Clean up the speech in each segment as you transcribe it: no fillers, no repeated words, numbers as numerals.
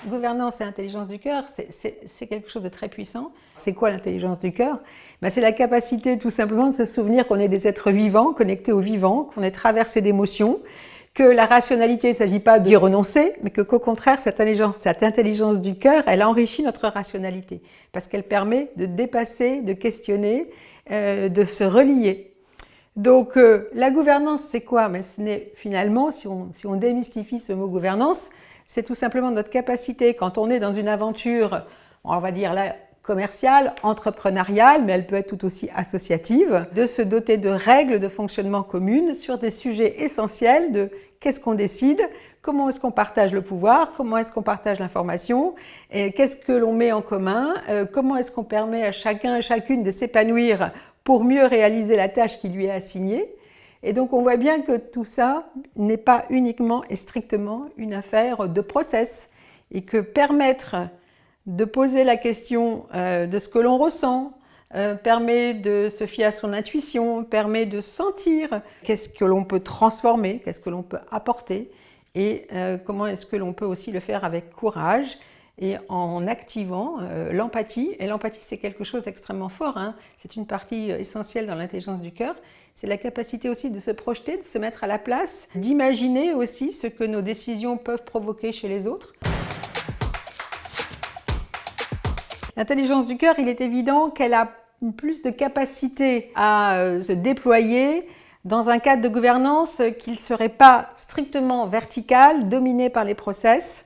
gouvernance et intelligence du cœur, c'est quelque chose de très puissant. C'est quoi l'intelligence du cœur? C'est la capacité tout simplement de se souvenir qu'on est des êtres vivants, connectés au vivant, qu'on est traversé d'émotions, que la rationalité, il ne s'agit pas d'y renoncer, mais qu'au contraire, cette intelligence du cœur, elle enrichit notre rationalité, parce qu'elle permet de dépasser, de questionner, de se relier. Donc la gouvernance, c'est quoi? Ce n'est finalement, si on démystifie ce mot gouvernance, c'est tout simplement notre capacité, quand on est dans une aventure, on va dire là, commerciale, entrepreneuriale, mais elle peut être tout aussi associative, de se doter de règles de fonctionnement communes sur des sujets essentiels de qu'est-ce qu'on décide, comment est-ce qu'on partage le pouvoir, comment est-ce qu'on partage l'information, qu'est-ce que l'on met en commun, comment est-ce qu'on permet à chacun et chacune de s'épanouir pour mieux réaliser la tâche qui lui est assignée. Et donc on voit bien que tout ça n'est pas uniquement et strictement une affaire de process, et que permettre de poser la question de ce que l'on ressent, permet de se fier à son intuition, permet de sentir qu'est-ce que l'on peut transformer, qu'est-ce que l'on peut apporter, et comment est-ce que l'on peut aussi le faire avec courage et en activant l'empathie. Et l'empathie, c'est quelque chose d'extrêmement fort, hein. C'est une partie essentielle dans l'intelligence du cœur. C'est la capacité aussi de se projeter, de se mettre à la place, d'imaginer aussi ce que nos décisions peuvent provoquer chez les autres. L'intelligence du cœur, il est évident qu'elle a plus de capacité à se déployer dans un cadre de gouvernance qui ne serait pas strictement vertical, dominé par les process.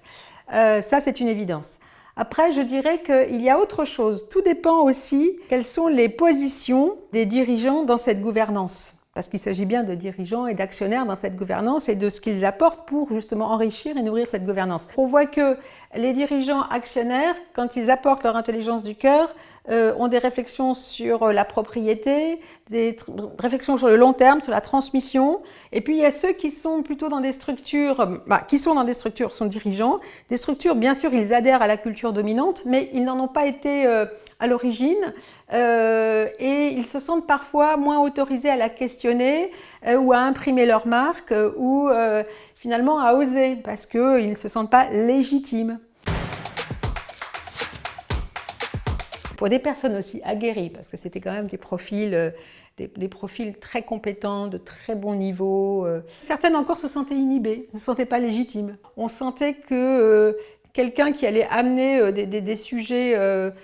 Ça, c'est une évidence. Après, je dirais qu'il y a autre chose. Tout dépend aussi quelles sont les positions des dirigeants dans cette gouvernance. Parce qu'il s'agit bien de dirigeants et d'actionnaires dans cette gouvernance et de ce qu'ils apportent pour justement enrichir et nourrir cette gouvernance. On voit que les dirigeants actionnaires, quand ils apportent leur intelligence du cœur, ont des réflexions sur la propriété, des réflexions sur le long terme, sur la transmission. Et puis il y a ceux qui sont plutôt dans des structures, sont dirigeants. Des structures, bien sûr, ils adhèrent à la culture dominante, mais ils n'en ont pas été à l'origine. Et ils se sentent parfois moins autorisés à la questionner ou à imprimer leur marque ou finalement à oser parce qu'ils ne se sentent pas légitimes. Pour des personnes aussi aguerries, parce que c'était quand même des profils très compétents, de très bon niveau. Certaines encore se sentaient inhibées, ne se sentaient pas légitimes. On sentait que quelqu'un qui allait amener des sujets,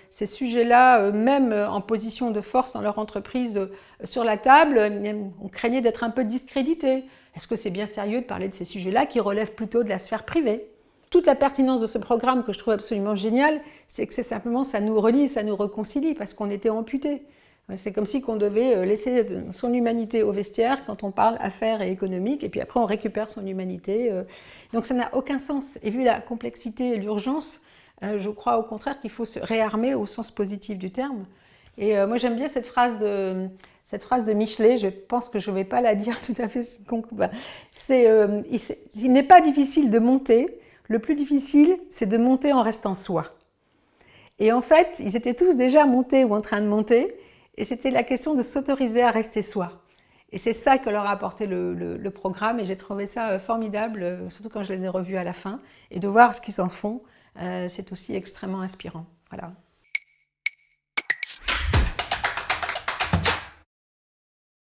ces sujets-là, même en position de force dans leur entreprise, sur la table, on craignait d'être un peu discrédité. Est-ce que c'est bien sérieux de parler de ces sujets-là qui relèvent plutôt de la sphère privée ? Toute la pertinence de ce programme que je trouve absolument génial, c'est que c'est simplement, ça nous relie, ça nous réconcilie, parce qu'on était amputés. C'est comme si on devait laisser son humanité au vestiaire quand on parle affaires et économique, et puis après on récupère son humanité. Donc ça n'a aucun sens. Et vu la complexité et l'urgence, je crois au contraire qu'il faut se réarmer au sens positif du terme. Et moi j'aime bien cette phrase de Michelet, je pense que je ne vais pas la dire tout à fait. Il n'est pas difficile de monter. Le plus difficile, c'est de monter en restant soi. Et en fait, ils étaient tous déjà montés ou en train de monter, et c'était la question de s'autoriser à rester soi. Et c'est ça que leur a apporté le programme, et j'ai trouvé ça formidable, surtout quand je les ai revus à la fin. Et de voir ce qu'ils en font, c'est aussi extrêmement inspirant. Voilà.